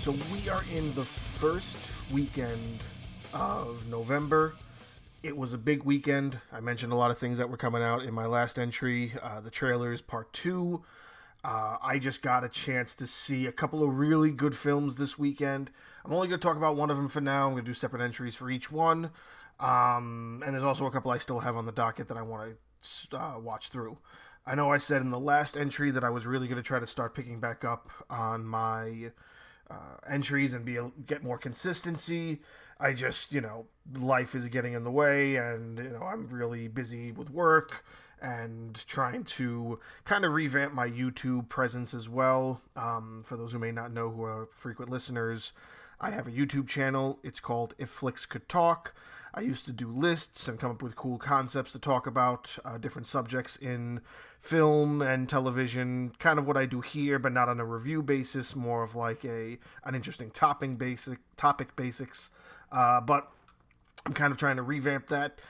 So we are in the first weekend of November. It was a big weekend. I mentioned a lot of things that were coming out in my last entry. The trailers, part two. I just got a chance to see a couple of really good films this weekend. I'm only going to talk about one of them for now. I'm going to do separate entries for each one. And there's also a couple I still have on the docket that I want to watch through. I know I said in the last entry that I was really going to try to start picking back up on my entries and get more consistency. I just, life is getting in the way, and, I'm really busy with work and trying to kind of revamp my YouTube presence as well. For those who may not know, who are frequent listeners, I have a YouTube channel. It's called If Flicks Could Talk. I used to do lists and come up with cool concepts to talk about different subjects in film and television. Kind of what I do here, but not on a review basis. More of like an interesting topic basics. But I'm kind of trying to revamp that.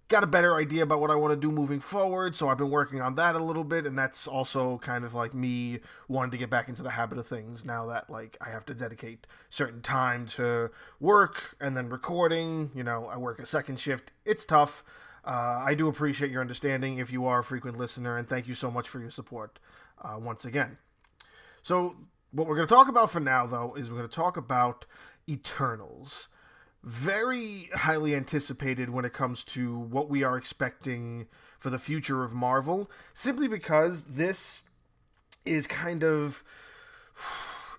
Got a better idea about what I want to do moving forward, so I've been working on that a little bit, and that's also kind of like me wanting to get back into the habit of things now that I have to dedicate certain time to work and then recording. I work a second shift. It's tough. I do appreciate your understanding if you are a frequent listener, and thank you so much for your support once again. So what we're going to talk about for now, though, is we're going to talk about Eternals. Very highly anticipated when it comes to what we are expecting for the future of Marvel, simply because this is kind of,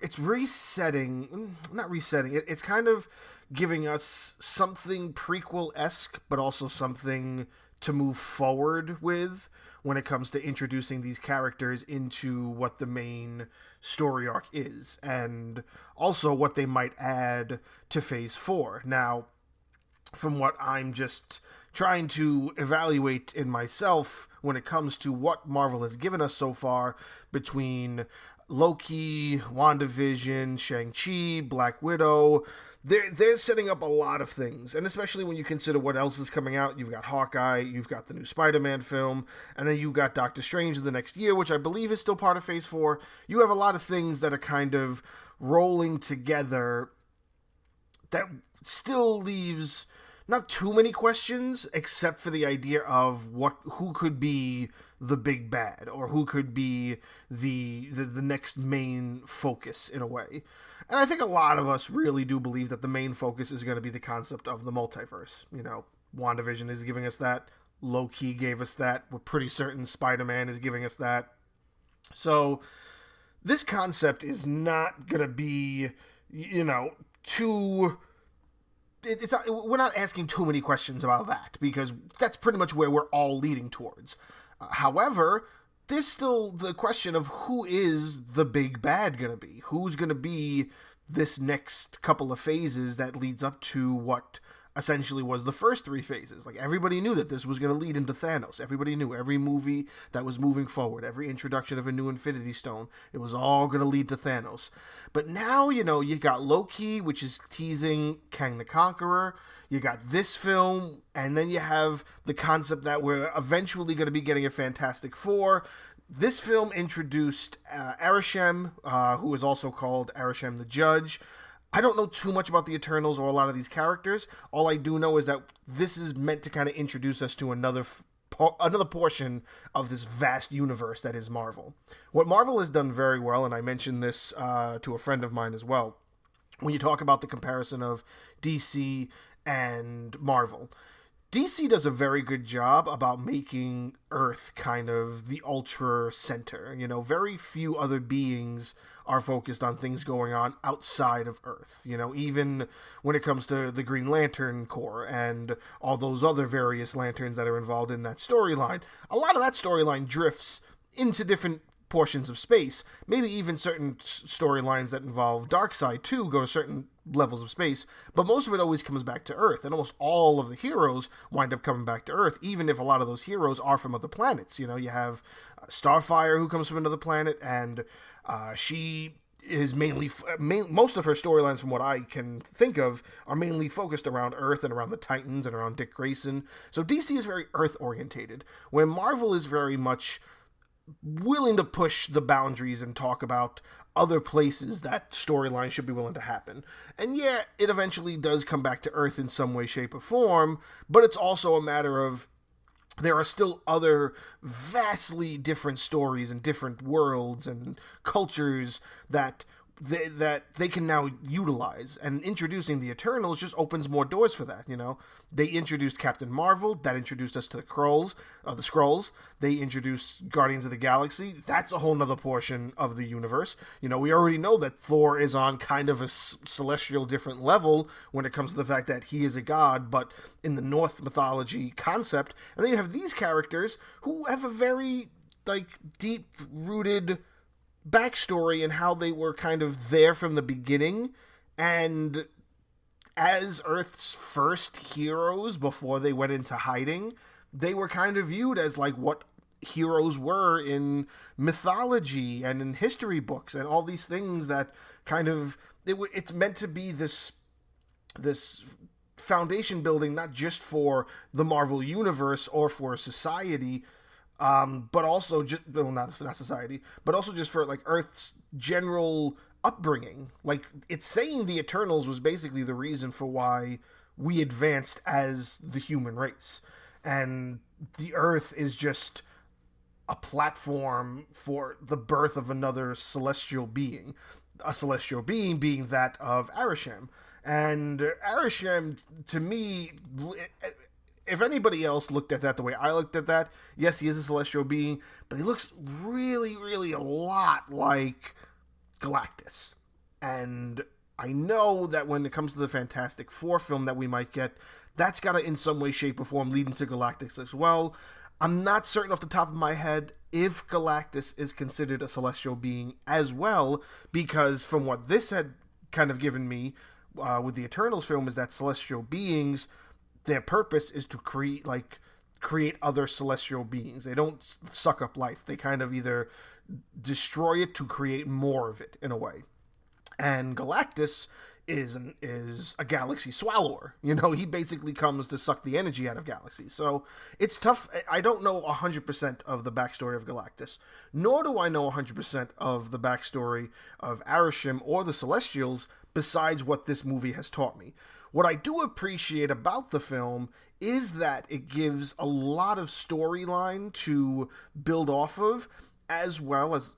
it's it's kind of giving us something prequel-esque, but also something to move forward with when it comes to introducing these characters into what the main story arc is, and also what they might add to Phase 4. Now, from what I'm just trying to evaluate in myself when it comes to what Marvel has given us so far between Loki, WandaVision, Shang-Chi, Black Widow, they're setting up a lot of things, and especially when you consider what else is coming out. You've got Hawkeye, you've got the new Spider-Man film, and then you've got Doctor Strange in the next year, which I believe is still part of Phase 4. You have a lot of things that are kind of rolling together that still leaves not too many questions, except for the idea of who could be the big bad, or who could be the next main focus in a way. And I think a lot of us really do believe that the main focus is going to be the concept of the multiverse. WandaVision is giving us that. Loki gave us that. We're pretty certain Spider-Man is giving us that. So this concept is not going to be, too... we're not asking too many questions about that, because that's pretty much where we're all leading towards. However, there's still the question of who is the big bad going to be? Who's going to be this next couple of phases that leads up to what essentially was the first three phases? Everybody knew that this was going to lead into Thanos. Everybody knew. Every movie that was moving forward, every introduction of a new Infinity Stone, it was all going to lead to Thanos. But now, you got Loki, which is teasing Kang the Conqueror. You got this film, and then you have the concept that we're eventually going to be getting a Fantastic Four. This film introduced Arishem, who is also called Arishem the Judge. I don't know too much about the Eternals or a lot of these characters. All I do know is that this is meant to kind of introduce us to another portion of this vast universe that is Marvel. What Marvel has done very well, and I mentioned this to a friend of mine as well, when you talk about the comparison of DC and Marvel, DC does a very good job about making Earth kind of the ultra center. Very few other beings are focused on things going on outside of Earth. Even when it comes to the Green Lantern Corps and all those other various lanterns that are involved in that storyline, a lot of that storyline drifts into different portions of space. Maybe even certain storylines that involve Darkseid too go to certain levels of space, but most of it always comes back to Earth, and almost all of the heroes wind up coming back to Earth, even if a lot of those heroes are from other planets. You have Starfire, who comes from another planet, and she is most of her storylines, from what I can think of, are mainly focused around Earth and around the Titans and around Dick Grayson. So DC is very Earth orientated, when Marvel is very much willing to push the boundaries and talk about other places that storylines should be willing to happen. And yeah, it eventually does come back to Earth in some way, shape, or form, but it's also a matter of there are still other vastly different stories and different worlds and cultures that they can now utilize, and introducing the Eternals just opens more doors for that. They introduced Captain Marvel, that introduced us to the Skrulls. They introduced Guardians of the Galaxy. That's a whole nother portion of the universe. We already know that Thor is on kind of a celestial different level when it comes to the fact that he is a god, but in the Norse mythology concept. And then you have these characters who have a very deep rooted backstory and how they were kind of there from the beginning, and as Earth's first heroes before they went into hiding, they were kind of viewed as what heroes were in mythology and in history books and all these things that kind of it's meant to be this foundation building, not just for the Marvel universe or for society, but also not society, but also just for Earth's general upbringing. It's saying the Eternals was basically the reason for why we advanced as the human race, and the Earth is just a platform for the birth of another celestial being, a celestial being being that of Arishem. And Arishem, to me, if anybody else looked at that the way I looked at that, yes, he is a celestial being, but he looks really, really a lot like Galactus. And I know that when it comes to the Fantastic Four film that we might get, that's got to, in some way, shape, or form, lead into Galactus as well. I'm not certain off the top of my head if Galactus is considered a celestial being as well, because from what this had kind of given me with the Eternals film is that celestial beings, their purpose is to create other celestial beings. They don't suck up life. They kind of either destroy it to create more of it, in a way. And Galactus is a galaxy swallower. He basically comes to suck the energy out of galaxies. So it's tough. I don't know 100% of the backstory of Galactus, nor do I know 100% of the backstory of Arishem or the Celestials, besides what this movie has taught me. What I do appreciate about the film is that it gives a lot of storyline to build off of, as well as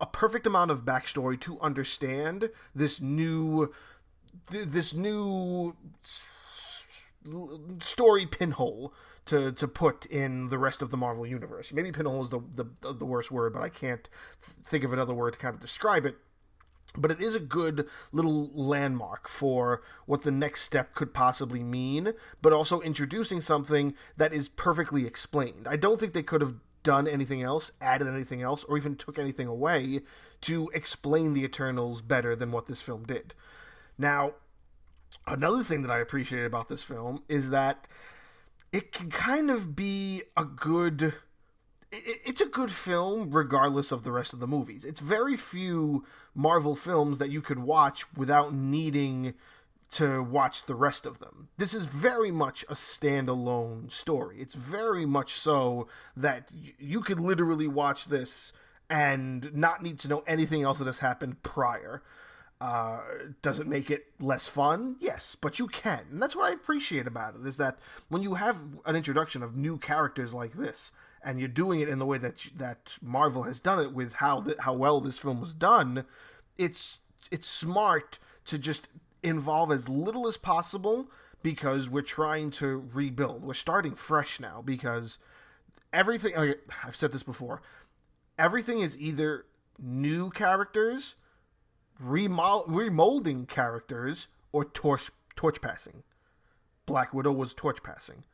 a perfect amount of backstory to understand this new story pinhole to put in the rest of the Marvel universe. Maybe pinhole is the worst word, but I can't think of another word to kind of describe it. But it is a good little landmark for what the next step could possibly mean, but also introducing something that is perfectly explained. I don't think they could have done anything else, added anything else, or even took anything away to explain the Eternals better than what this film did. Now, another thing that I appreciated about this film is that it can kind of be it's a good film regardless of the rest of the movies. It's very few Marvel films that you can watch without needing to watch the rest of them. This is very much a standalone story. It's very much so that you could literally watch this and not need to know anything else that has happened prior. Does it make it less fun? Yes, but you can. And that's what I appreciate about it, is that when you have an introduction of new characters like this, and you're doing it in the way that Marvel has done it with how well this film was done, it's smart to just involve as little as possible, because we're trying to rebuild. We're starting fresh now, because everything, I've said this before, everything is either new characters, remolding characters, or torch passing. Black Widow was torch passing.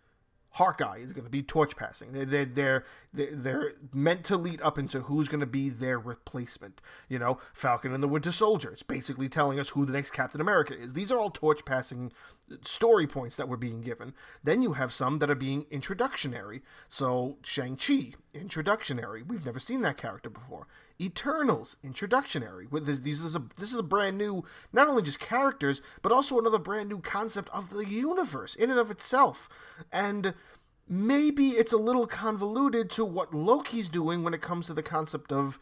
Hawkeye is going to be torch passing. They're meant to lead up into who's going to be their replacement. Falcon and the Winter Soldier. It's basically telling us who the next Captain America is. These are all torch passing story points that we're being given. Then you have some that are being introductionary. So Shang-Chi, introductionary. We've never seen that character before. Eternals, introductionary. This is a brand new, not only just characters, but also another brand new concept of the universe in and of itself. And maybe it's a little convoluted to what Loki's doing when it comes to the concept of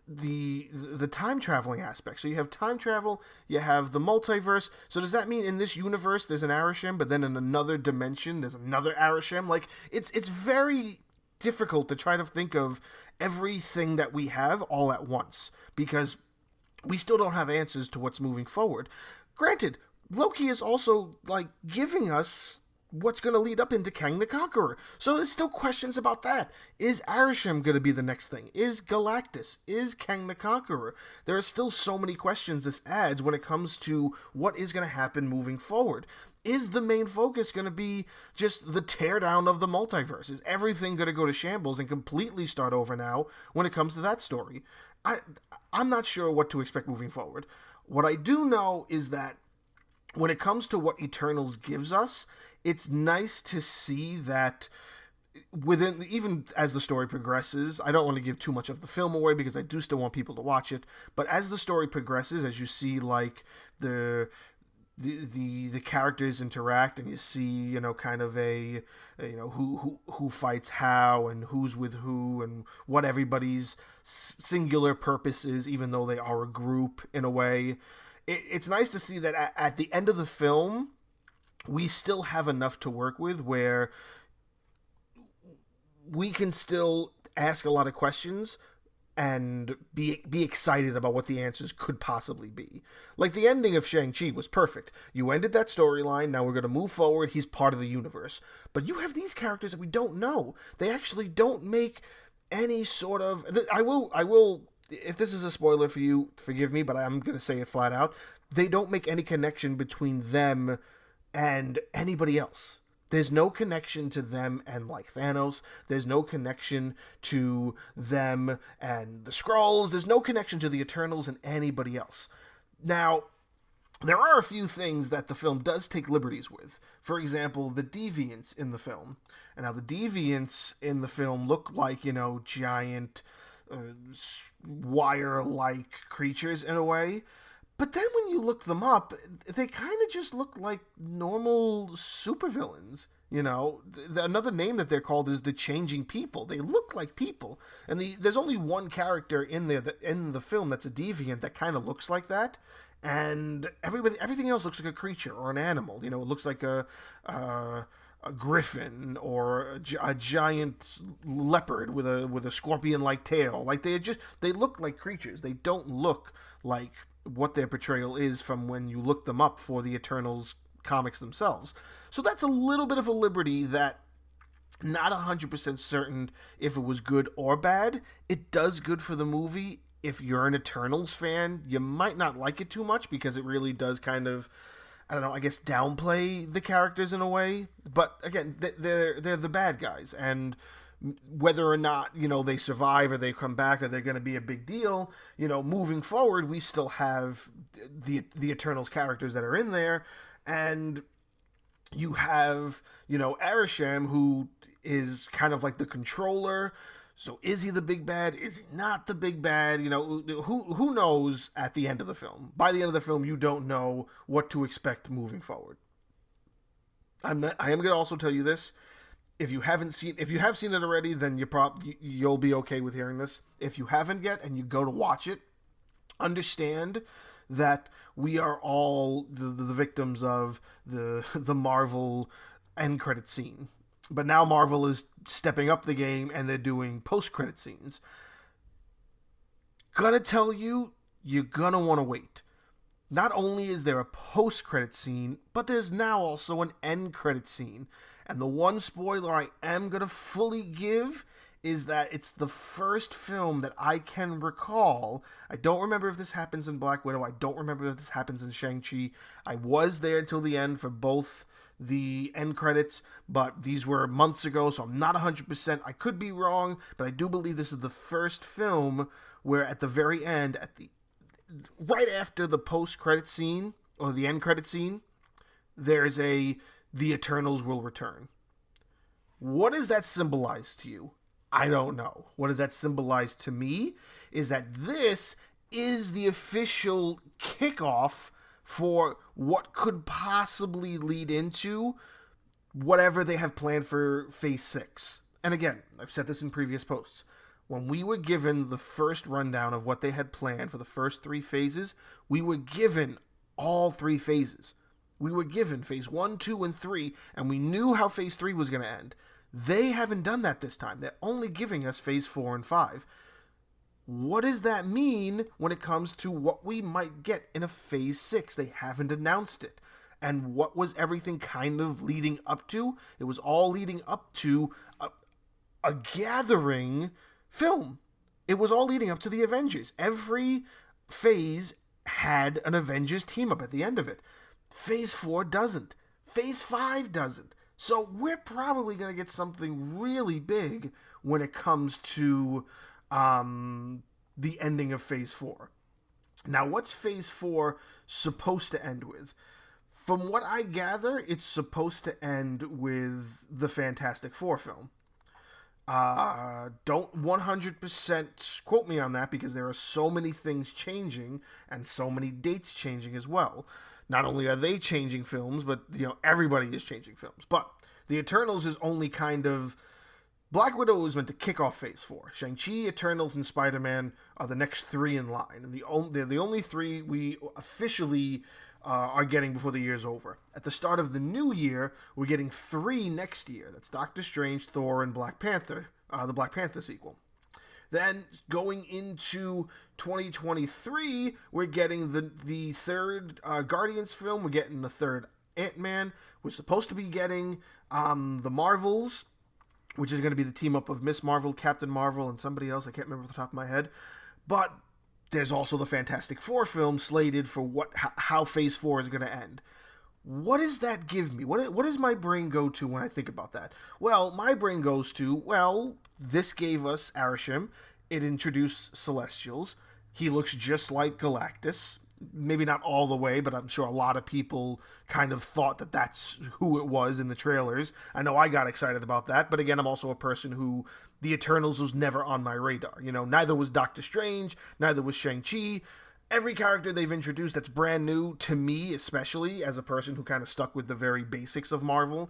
the time traveling aspect. So you have time travel, you have the multiverse. So does that mean in this universe there's an Arishem, but then in another dimension there's another Arishem? Like it's very difficult to try to think of everything that we have all at once because we still don't have answers to what's moving forward. Granted, Loki is also like giving us what's going to lead up into Kang the Conqueror. So there's still questions about that. Is Arishem going to be the next thing? Is Galactus? Is Kang the Conqueror? There are still so many questions this adds when it comes to what is going to happen moving forward. Is the main focus going to be just the teardown of the multiverse? Is everything going to go to shambles and completely start over now when it comes to that story? I'm not sure what to expect moving forward. What I do know is that when it comes to what Eternals gives us, it's nice to see that within, even as the story progresses, I don't want to give too much of the film away because I do still want people to watch it, but as the story progresses, as you see like the characters interact and you see, kind of who fights how and who's with who and what everybody's singular purpose is, even though they are a group in a way. It's nice to see that at the end of the film, we still have enough to work with where we can still ask a lot of questions and be excited about what the answers could possibly be. Like the ending of Shang-Chi was perfect. You ended that storyline, now we're going to move forward, he's part of the universe. But you have these characters that we don't know. They actually don't make any sort of... I will, if this is a spoiler for you, forgive me, but I'm going to say it flat out. They don't make any connection between them and anybody else. There's no connection to them and like Thanos. There's no connection to them and the Skrulls. There's no connection to the Eternals and anybody else. Now, there are a few things that the film does take liberties with. For example, the deviants in the film. And now the deviants in the film look like, giant wire-like creatures in a way. But then when you look them up, they kind of just look like normal supervillains. Another name that they're called is the Changing People. They look like people. And there's only one character in there in the film that's a deviant that kind of looks like that. And everything else looks like a creature or an animal. It looks like a griffin or a giant leopard with a scorpion-like tail. Like they look like creatures. They don't look like what their portrayal is from when you look them up for the Eternals comics themselves. So that's a little bit of a liberty that not 100% certain if it was good or bad. It does good for the movie. If you're an Eternals fan, you might not like it too much because it really does kind of, I don't know, I guess downplay the characters in a way. But again, they're the bad guys, and whether or not, they survive or they come back or they're going to be a big deal, moving forward, we still have the Eternals characters that are in there. And you have, Arishem, who is kind of like the controller. So is he the big bad? Is he not the big bad? Who knows at the end of the film? By the end of the film, you don't know what to expect moving forward. I am going to also tell you this. If you have seen it already, then you'll be okay with hearing this. If you haven't yet and you go to watch it, understand that we are all the victims of the Marvel end credit scene. But now Marvel is stepping up the game and they're doing post-credit scenes. Gonna tell you, you're gonna want to wait. Not only is there a post-credit scene, but there's now also an end credit scene. And the one spoiler I am going to fully give is that it's the first film that I can recall. I don't remember if this happens in Black Widow. I don't remember if this happens in Shang-Chi. I was there until the end for both the end credits, but these were months ago, so I'm not 100%. I could be wrong, but I do believe this is the first film where at the very end, right after the post-credit scene, or the end credit scene, there's the Eternals will return. What does that symbolize to you? I don't know. What does that symbolize to me is that this is the official kickoff for what could possibly lead into whatever they have planned for Phase 6. And again, I've said this in previous posts. When we were given the first rundown of what they had planned for the first 3 phases, we were given all 3 phases. We were given Phase 1, 2, and 3, and we knew how Phase 3 was going to end. They haven't done that this time. They're only giving us Phase 4 and 5. What does that mean when it comes to what we might get in a Phase 6? They haven't announced it. And what was everything kind of leading up to? It was all leading up to a gathering film. It was all leading up to the Avengers. Every phase had an Avengers team up at the end of it. Phase 4 doesn't. Phase 5 doesn't. So we're probably going to get something really big when it comes to the ending of Phase 4. Now, what's Phase 4 supposed to end with? From what I gather, it's supposed to end with the Fantastic Four film. Don't 100% quote me on that, because there are so many things changing and so many dates changing as well. Not only are they changing films, but everybody is changing films. But the Eternals is only kind of... Black Widow is meant to kick off Phase 4. Shang-Chi, Eternals, and Spider-Man are the next 3 in line. And they're the only 3 we officially are getting before the year's over. At the start of the new year, we're getting 3 next year. That's Doctor Strange, Thor, and Black Panther, the Black Panther sequel. Then, going into 2023, we're getting the third Guardians film. We're getting the third Ant-Man. We're supposed to be getting the Marvels, which is going to be the team-up of Miss Marvel, Captain Marvel, and somebody else. I can't remember off the top of my head. But there's also the Fantastic Four film slated for how Phase 4 is going to end. What does that give me? What does my brain go to when I think about that? Well, my brain goes to, this gave us Arishem. It introduced Celestials. He looks just like Galactus. Maybe not all the way, but I'm sure a lot of people kind of thought that that's who it was in the trailers. I know I got excited about that, but again, I'm also a person who the Eternals was never on my radar. Neither was Doctor Strange, neither was Shang-Chi. Every character they've introduced that's brand new, to me especially, as a person who kind of stuck with the very basics of Marvel,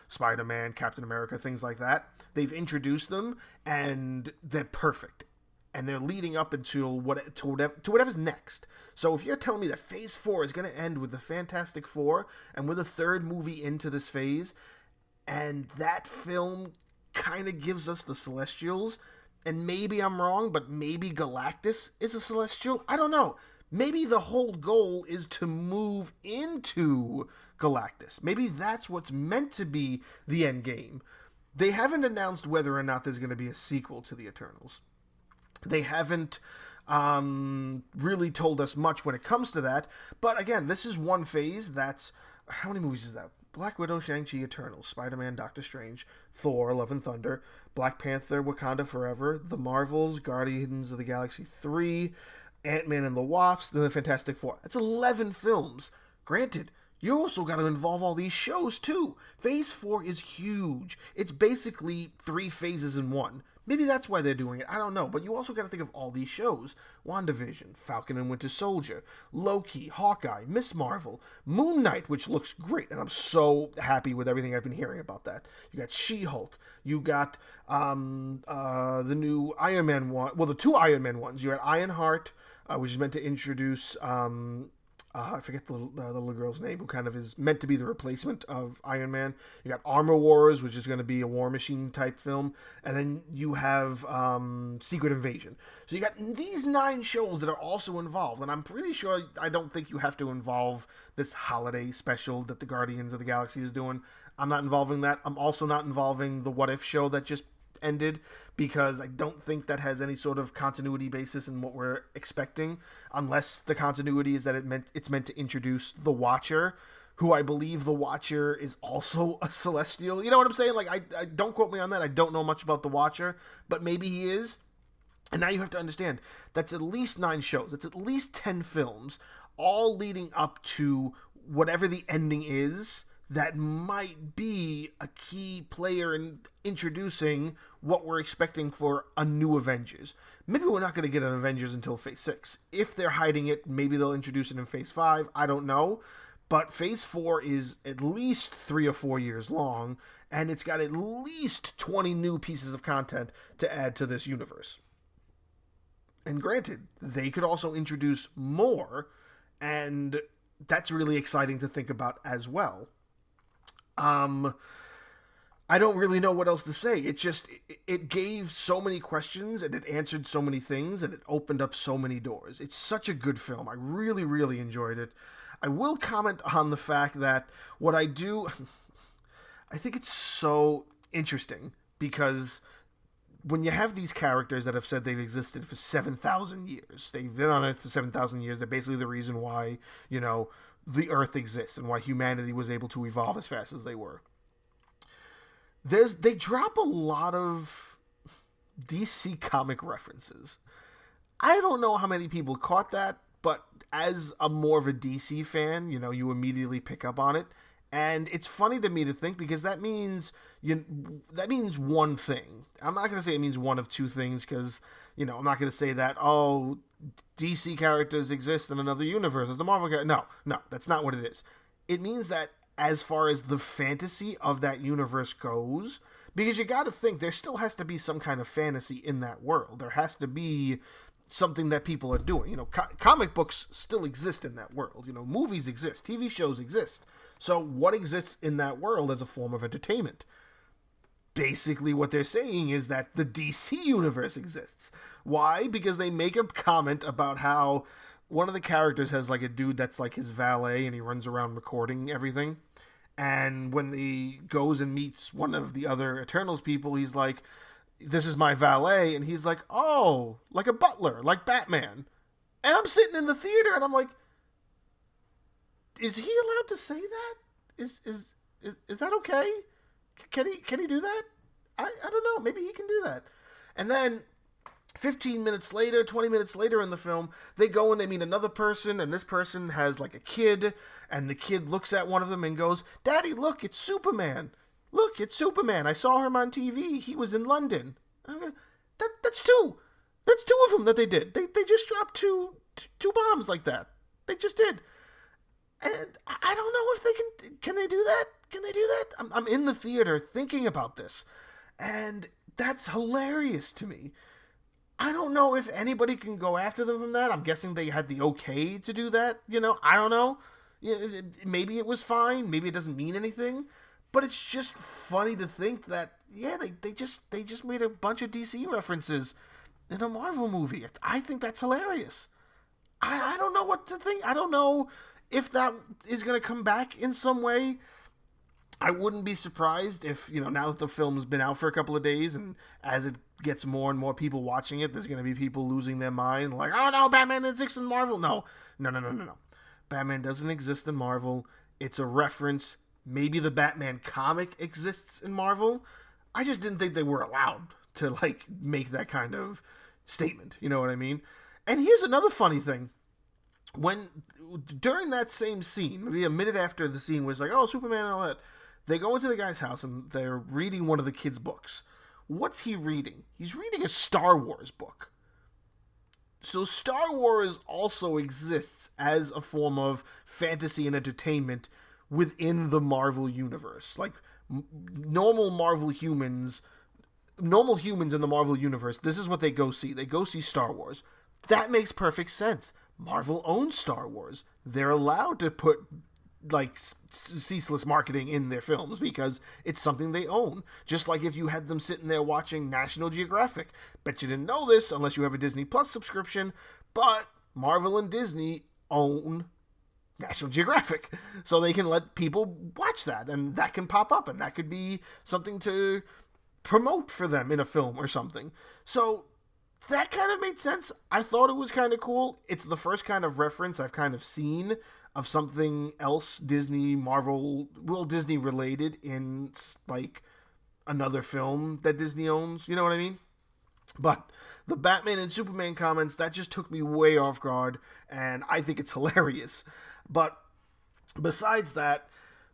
Spider-Man, Captain America, things like that, they've introduced them, and they're perfect. And they're leading up until whatever's next. So if you're telling me that Phase 4 is going to end with the Fantastic Four, and with a third movie into this phase, and that film kind of gives us the Celestials, and maybe I'm wrong, but maybe Galactus is a Celestial? I don't know. Maybe the whole goal is to move into Galactus. Maybe that's what's meant to be the end game. They haven't announced whether or not there's going to be a sequel to the Eternals. They haven't really told us much when it comes to that. But again, this is one phase that's... How many movies is that? Black Widow, Shang-Chi, Eternals, Spider-Man, Doctor Strange, Thor, Love and Thunder, Black Panther, Wakanda Forever, The Marvels, Guardians of the Galaxy 3, Ant-Man and the Wasp, then the Fantastic Four. That's 11 films. Granted, you also got to involve all these shows too. Phase 4 is huge. It's basically 3 phases in one. Maybe that's why they're doing it. I don't know. But you also got to think of all these shows. WandaVision, Falcon and Winter Soldier, Loki, Hawkeye, Miss Marvel, Moon Knight, which looks great. And I'm so happy with everything I've been hearing about that. You got She-Hulk. You got the new Iron Man one. Well, the 2 Iron Man ones. You had Ironheart, which is meant to introduce... I forget the little girl's name, who kind of is meant to be the replacement of Iron Man. You got Armor Wars, which is going to be a War Machine type film. And then you have Secret Invasion. So you got these 9 shows that are also involved. And I'm pretty sure, I don't think you have to involve this holiday special that the Guardians of the Galaxy is doing. I'm not involving that. I'm also not involving the What If show that just ended, because I don't think that has any sort of continuity basis in what we're expecting, unless the continuity is that it's meant to introduce the Watcher, who I believe the Watcher is also a Celestial. You know what I'm saying? Like, I don't quote me on that. I don't know much about the Watcher, but maybe he is. And now you have to understand, that's at least 9 shows. It's at least 10 films, all leading up to whatever the ending is that might be a key player in introducing what we're expecting for a new Avengers. Maybe we're not going to get an Avengers until Phase 6. If they're hiding it, maybe they'll introduce it in Phase 5. I don't know. But Phase 4 is at least 3 or 4 years long, and it's got at least 20 new pieces of content to add to this universe. And granted, they could also introduce more, and that's really exciting to think about as well. I don't really know what else to say. It gave so many questions, and it answered so many things, and it opened up so many doors. It's such a good film. I really, really enjoyed it. I will comment on the fact that what I do, I think it's so interesting because when you have these characters that have said they've existed for 7,000 years, they've been on Earth for 7,000 years, they're basically the reason why, the Earth exists and why humanity was able to evolve as fast as they were. They drop a lot of DC comic references. I don't know how many people caught that, but as a more of a DC fan, you immediately pick up on it. And it's funny to me to think because that means one thing. I'm not going to say it means one of two things because, I'm not going to say that, DC characters exist in another universe as the Marvel character. No, that's not what it is. It means that as far as the fantasy of that universe goes, because you got to think there still has to be some kind of fantasy in that world. There has to be something that people are doing. Comic books still exist in that world. Movies exist, TV shows exist. So what exists in that world as a form of entertainment? Basically what they're saying is that the DC universe exists. Why? Because they make a comment about how one of the characters has like a dude that's like his valet and he runs around recording everything. And when he goes and meets one of the other Eternals people, he's like, this is my valet. And he's like, oh, like a butler, like Batman. And I'm sitting in the theater and I'm like, is he allowed to say that? Is that okay? Can he do that? I don't know. Maybe he can do that. And then 15 minutes later, 20 minutes later in the film, they go and they meet another person, and this person has like a kid, and the kid looks at one of them and goes, Daddy, look, it's Superman. Look, it's Superman. I saw him on TV. He was in London. That's two. That's two of them that they did. They just dropped two bombs like that. They just did. And I don't know if can they do that? Can they do that? I'm in the theater thinking about this, and that's hilarious to me. I don't know if anybody can go after them from that. I'm guessing they had the okay to do that. I don't know. Maybe it was fine. Maybe it doesn't mean anything. But it's just funny to think that, they just made a bunch of DC references in a Marvel movie. I think that's hilarious. I don't know what to think. I don't know if that is going to come back in some way. I wouldn't be surprised if, now that the film's been out for a couple of days and as it gets more and more people watching it, there's going to be people losing their mind like, oh no, Batman exists in Marvel. No. Batman doesn't exist in Marvel. It's a reference. Maybe the Batman comic exists in Marvel. I just didn't think they were allowed to make that kind of statement. You know what I mean? And here's another funny thing. During that same scene, maybe a minute after the scene was like, oh, Superman and all that, they go into the guy's house and they're reading one of the kids' books. What's he reading? He's reading a Star Wars book. So Star Wars also exists as a form of fantasy and entertainment within the Marvel universe. Like normal humans in the Marvel universe, this is what they go see. They go see Star Wars. That makes perfect sense. Marvel owns Star Wars. They're allowed to put ceaseless marketing in their films because it's something they own. Just like if you had them sitting there watching National Geographic. Bet you didn't know this unless you have a Disney Plus subscription, but Marvel and Disney own National Geographic. So they can let people watch that, and that can pop up, and that could be something to promote for them in a film or something. So that kind of made sense. I thought it was kind of cool. It's the first kind of reference I've kind of seen of something else Disney related in another film that Disney owns. You know what I mean? But the Batman and Superman comments, that just took me way off guard, and I think it's hilarious. But besides that,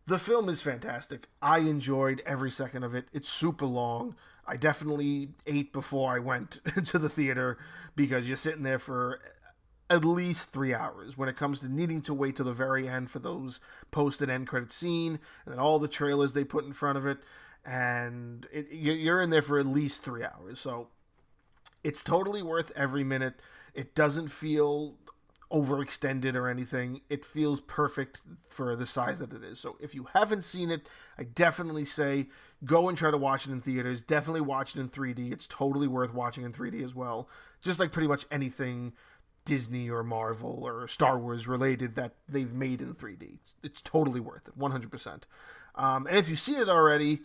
the film is fantastic. I enjoyed every second of it. It's super long. I definitely ate before I went to the theater because you're sitting there for at least 3 hours when it comes to needing to wait till the very end for those post and end credit scene, and then all the trailers they put in front of it, and you're in there for at least 3 hours. So it's totally worth every minute. It doesn't feel overextended or anything. It feels perfect for the size that it is. So if you haven't seen it, I definitely say go and try to watch it in theaters. Definitely watch it in 3D. It's totally worth watching in 3D as well. Just like pretty much anything Disney or Marvel or Star Wars related that they've made in 3D. It's totally worth it, 100%. And if you've seen it already,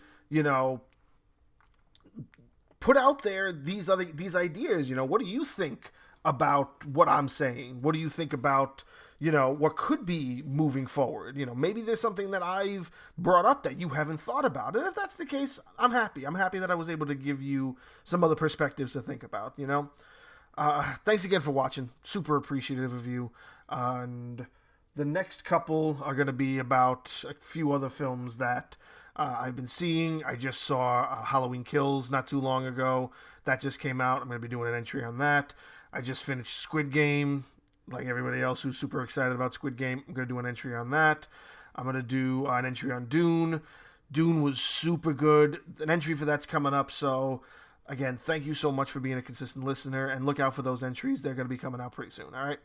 put out there these ideas. What do you think about what I'm saying? What do you think about what could be moving forward? Maybe there's something that I've brought up that you haven't thought about, and if that's the case, I'm happy that I was able to give you some other perspectives to think about. Thanks again for watching. Super appreciative of you. And the next couple are going to be about a few other films that I've been seeing. I just saw Halloween Kills not too long ago. That just came out. I'm going to be doing an entry on that. I just finished Squid Game. Like everybody else who's super excited about Squid Game, I'm going to do an entry on that. I'm going to do an entry on Dune. Dune was super good. An entry for that's coming up, so again, thank you so much for being a consistent listener, and look out for those entries. They're going to be coming out pretty soon, all right?